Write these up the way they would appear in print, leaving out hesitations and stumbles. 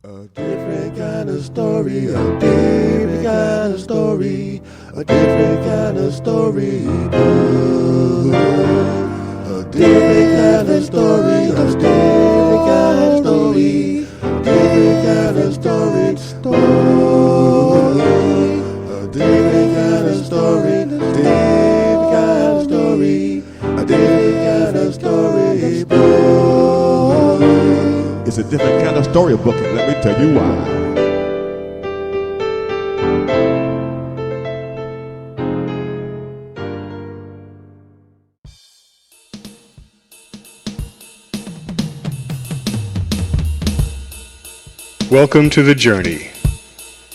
A different kind of story, a different kind of story, a different kind of storybook. A different kind of story, a different kind of story, a different kind of story. A different kind of story, a different kind of story, a different kind of storybook. It's a different kind of storybook, and let me tell you why. Welcome to The Journey,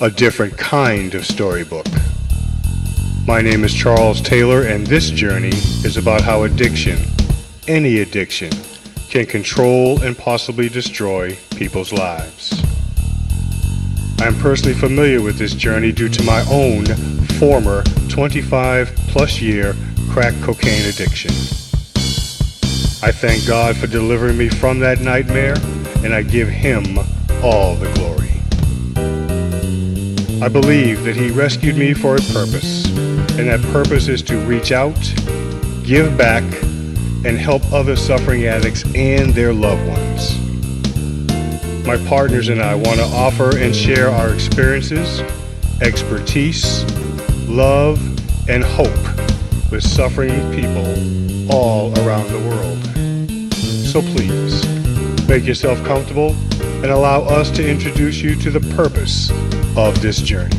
a different kind of storybook. My name is Charles Taylor, and this journey is about how addiction, any addiction, can control and possibly destroy people's lives. I am personally familiar with this journey due to my own former 25-plus year crack cocaine addiction. I thank God for delivering me from that nightmare, and I give Him all the glory. I believe that He rescued me for a purpose, and that purpose is to reach out, give back, and help other suffering addicts and their loved ones. My partners and I want to offer and share our experiences, expertise, love, and hope with suffering people all around the world. So please, make yourself comfortable and allow us to introduce you to the purpose of this journey.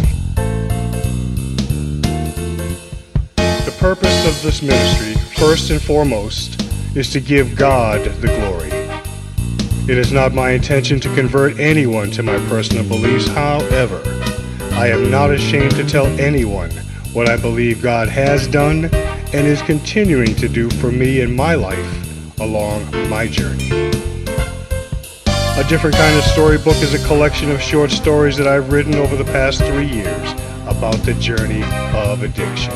The purpose of this ministry, first and foremost, is to give God the glory. It is not my intention to convert anyone to my personal beliefs. However, I am not ashamed to tell anyone what I believe God has done and is continuing to do for me in my life along my journey. A Different Kind of Storybook is a collection of short stories that I've written over the past 3 years about the journey of addiction.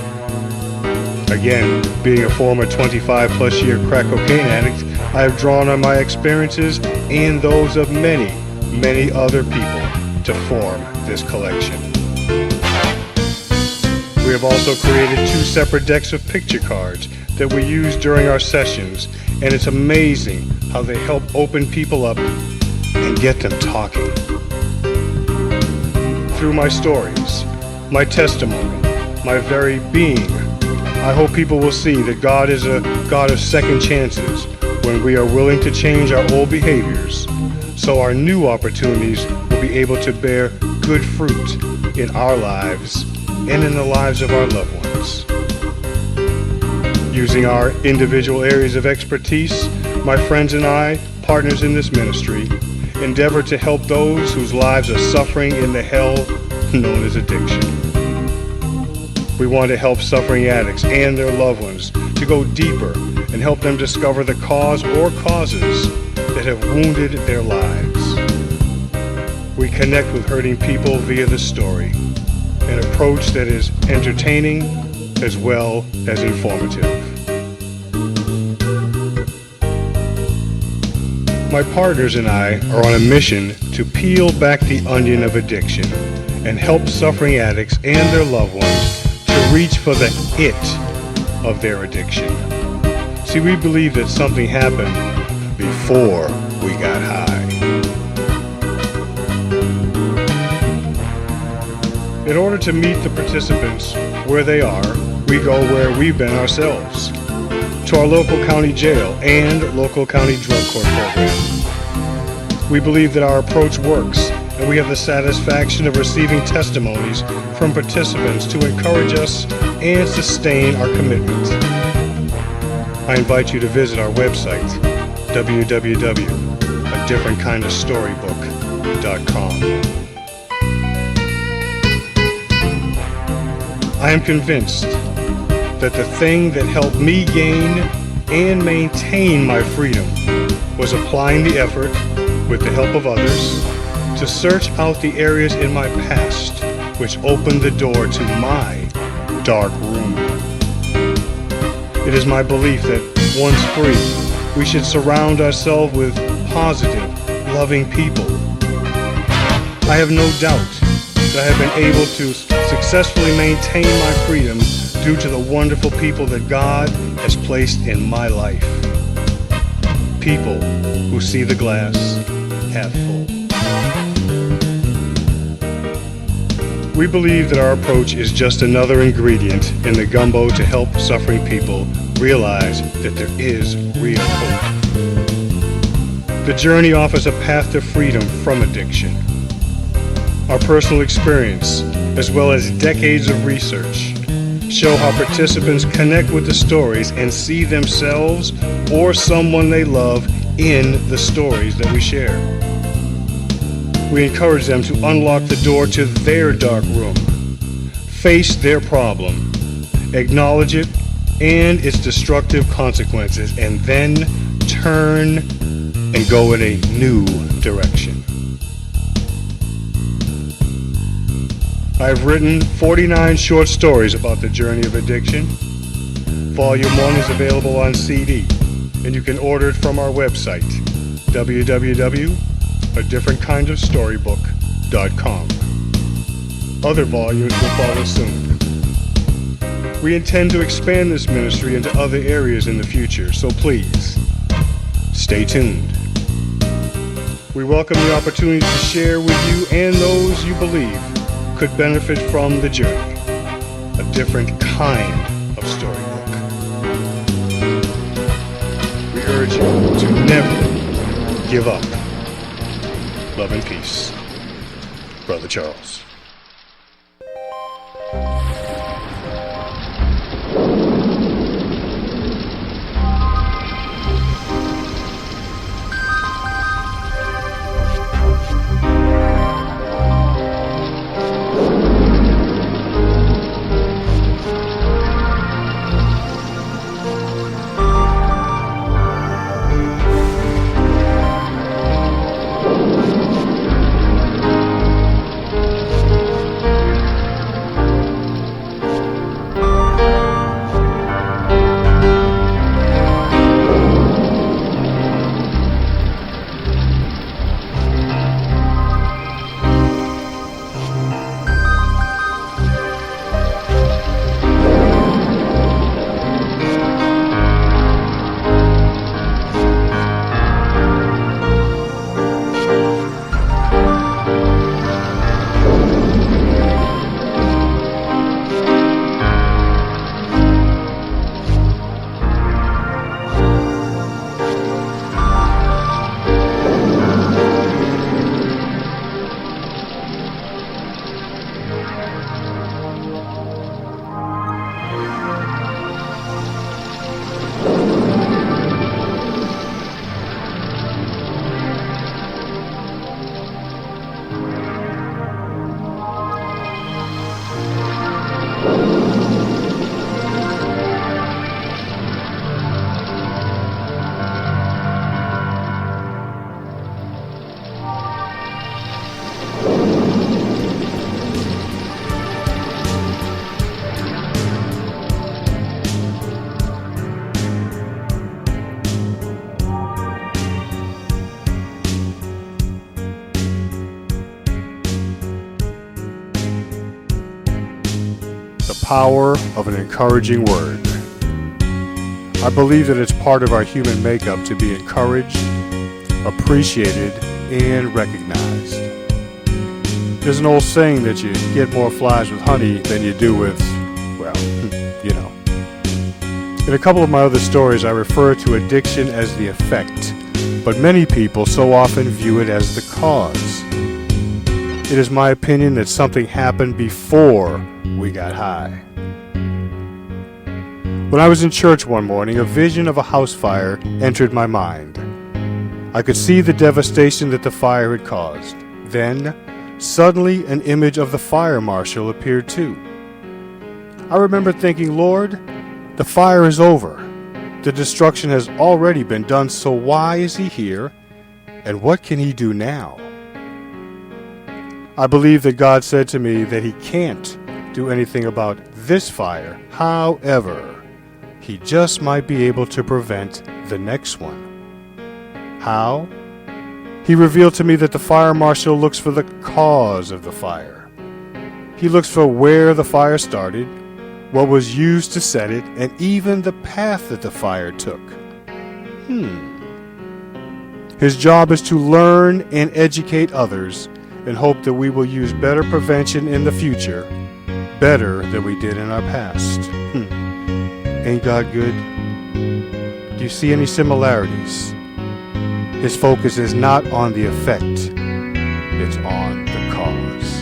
Again, being a former 25-plus year crack cocaine addict, I have drawn on my experiences and those of many, many other people to form this collection. We have also created 2 separate decks of picture cards that we use during our sessions, and it's amazing how they help open people up and get them talking. Through my stories, my testimony, my very being, I hope people will see that God is a God of second chances when we are willing to change our old behaviors, so our new opportunities will be able to bear good fruit in our lives and in the lives of our loved ones. Using our individual areas of expertise, my friends and I, partners in this ministry, endeavor to help those whose lives are suffering in the hell known as addiction. We want to help suffering addicts and their loved ones to go deeper and help them discover the cause or causes that have wounded their lives. We connect with hurting people via the story, an approach that is entertaining as well as informative. My partners and I are on a mission to peel back the onion of addiction and help suffering addicts and their loved ones to reach for the it of their addiction. See, we believe that something happened before we got high. In order to meet the participants where they are, we go where we've been ourselves, to our local county jail and local county drug court program. We believe that our approach works, and we have the satisfaction of receiving testimonies from participants to encourage us and sustain our commitment. I invite you to visit our website, www.adifferentkindofstorybook.com. I am convinced that the thing that helped me gain and maintain my freedom was applying the effort, with the help of others, to search out the areas in my past which opened the door to my dark room. It is my belief that once free, we should surround ourselves with positive, loving people I have no doubt that I have been able to successfully maintain my freedom due to the wonderful people that God has placed in my life. People who see the glass half full. We believe that our approach is just another ingredient in the gumbo to help suffering people realize that there is real hope. The journey offers a path to freedom from addiction. Our personal experience, as well as decades of research, show how participants connect with the stories and see themselves or someone they love in the stories that we share. We encourage them to unlock the door to their dark room, face their problem, acknowledge it and its destructive consequences, and then turn and go in a new direction. I've written 49 short stories about the journey of addiction. Volume 1 is available on CD, and you can order it from our website, www.adifferentkindofstorybook.com. Other volumes will follow soon. We intend to expand this ministry into other areas in the future, so please, stay tuned. We welcome the opportunity to share with you and those you believe could benefit from the journey, a different kind of storybook. We urge you to never give up. Love and peace. Brother Charles. The power of an encouraging word. I believe that it's part of our human makeup to be encouraged, appreciated, and recognized. There's an old saying that you get more flies with honey than you do with, well, you know. In a couple of my other stories, I refer to addiction as the effect, but many people so often view it as the cause. It is my opinion that something happened before we got high. When I was in church one morning, a vision of a house fire entered my mind. I could see the devastation that the fire had caused. Then, suddenly, an image of the fire marshal appeared too. I remember thinking, Lord, the fire is over. The destruction has already been done, so why is he here? And what can he do now? I believe that God said to me that he can't do anything about this fire. However, he just might be able to prevent the next one. How? He revealed to me that the fire marshal looks for the cause of the fire. He looks for where the fire started, what was used to set it, and even the path that the fire took. His job is to learn and educate others and hope that we will use better prevention in the future, better than we did in our past. Ain't God good? Do you see any similarities? His focus is not on the effect, it's on the cause.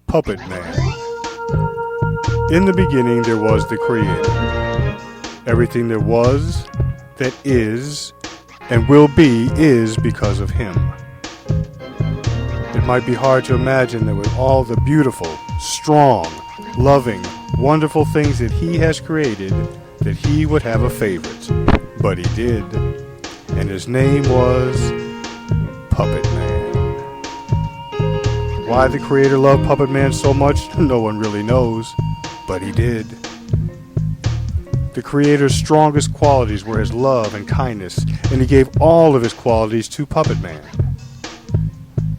Puppet Man. In the beginning there was the Creator. Everything there was, that is, and will be is because of Him. It might be hard to imagine that with all the beautiful, strong, loving, wonderful things that He has created, that He would have a favorite. But He did. And His name was Puppet Man. Why the Creator loved Puppet Man so much, no one really knows, but He did. The Creator's strongest qualities were His love and kindness, and He gave all of His qualities to Puppet Man.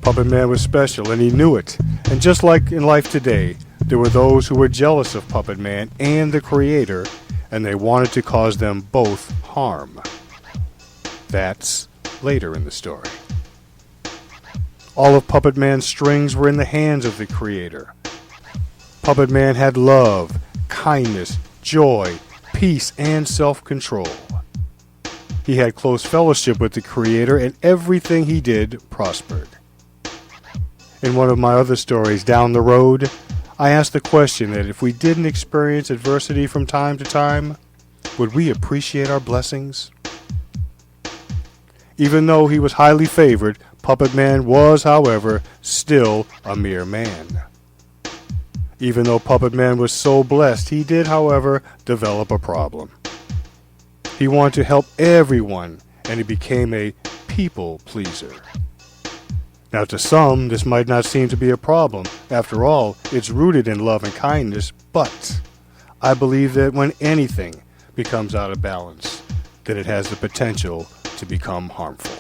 Puppet Man was special, and he knew it. And just like in life today, there were those who were jealous of Puppet Man and the Creator, and they wanted to cause them both harm. That's later in the story. All of Puppet Man's strings were in the hands of the Creator. Puppet Man had love, kindness, joy, peace, and self-control. He had close fellowship with the Creator, and everything he did prospered. In one of my other stories, Down the Road, I asked the question that if we didn't experience adversity from time to time, would we appreciate our blessings? Even though he was highly favored, Puppet Man was, however, still a mere man. Even though Puppet Man was so blessed, he did, however, develop a problem. He wanted to help everyone, and he became a people pleaser. Now, to some, this might not seem to be a problem. After all, it's rooted in love and kindness, but I believe that when anything becomes out of balance, that it has the potential to become harmful.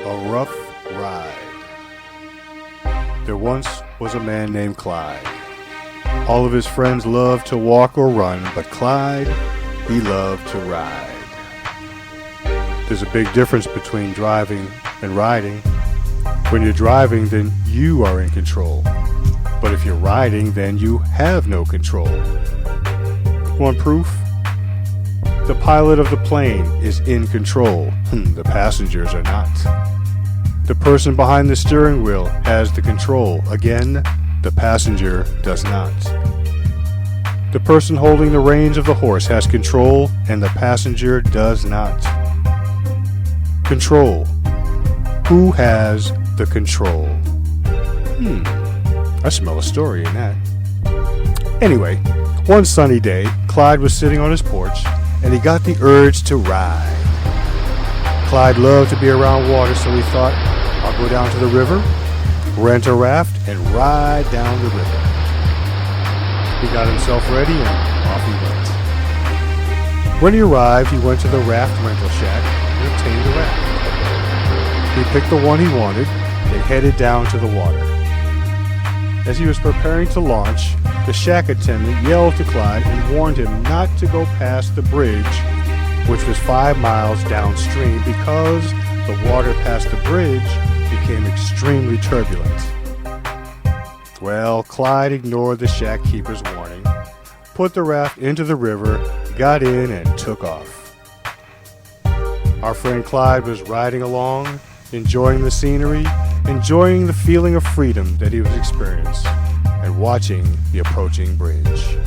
A rough ride. There once was a man named Clyde. All of his friends loved to walk or run, but Clyde, he loved to ride. There's a big difference between driving and riding. When you're driving, then you are in control. But if you're riding, then you have no control. Want proof? The pilot of the plane is in control. The passengers are not. The person behind the steering wheel has the control. Again, the passenger does not. The person holding the reins of the horse has control, and the passenger does not. Control. Who has the control? I smell a story in that. Anyway, one sunny day, Clyde was sitting on his porch, and he got the urge to ride. Clyde loved to be around water, so he thought, I'll go down to the river, rent a raft, and ride down the river. He got himself ready, and off he went. When he arrived, he went to the raft rental shack and obtained the raft. He picked the one he wanted and headed down to the water. As he was preparing to launch, the shack attendant yelled to Clyde and warned him not to go past the bridge, which was 5 miles downstream, because the water past the bridge became extremely turbulent. Well, Clyde ignored the shack keeper's warning, put the raft into the river, got in, and took off. Our friend Clyde was riding along, enjoying the scenery, enjoying the feeling of freedom that he was experiencing, and watching the approaching bridge.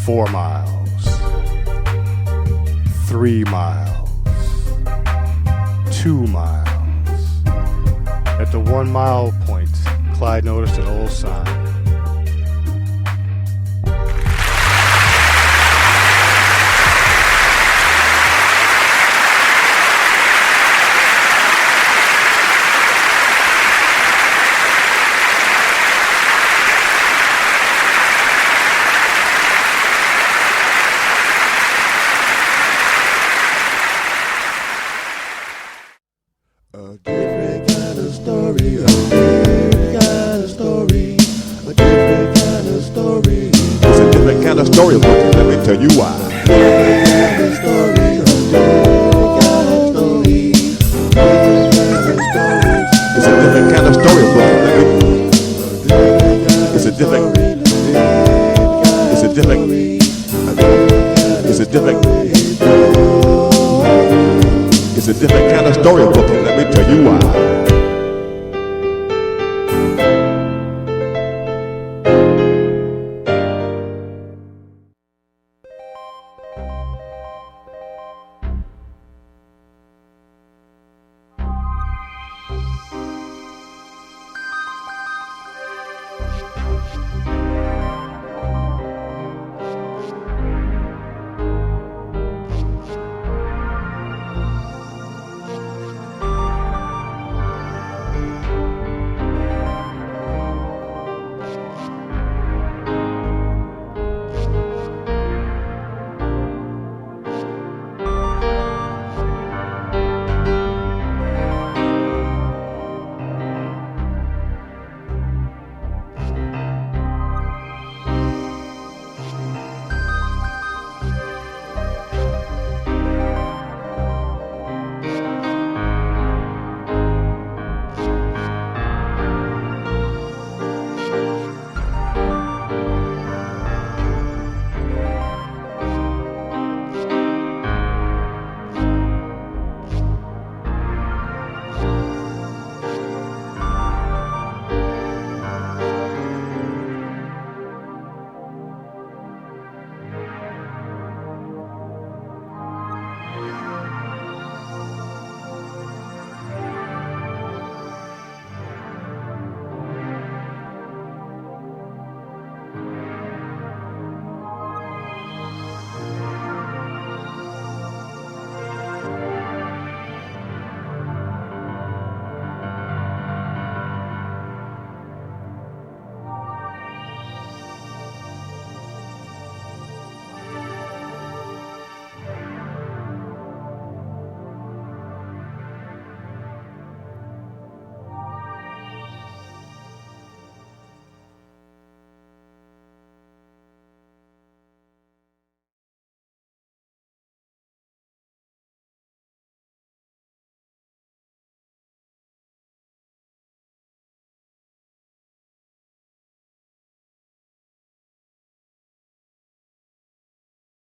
4 miles, 3 miles, 2 miles. At the 1 mile point, Clyde noticed an old sign. A different kind of story, a different kind of story, a different kind of story. It's a different kind of storybook, and let me tell you why. Different kind of story, a different kind of story, different kind of story. It's a different kind of storybook, and let me. It's a different. It's a different. It's a different. It's a different kind of storybook, and let me tell you why.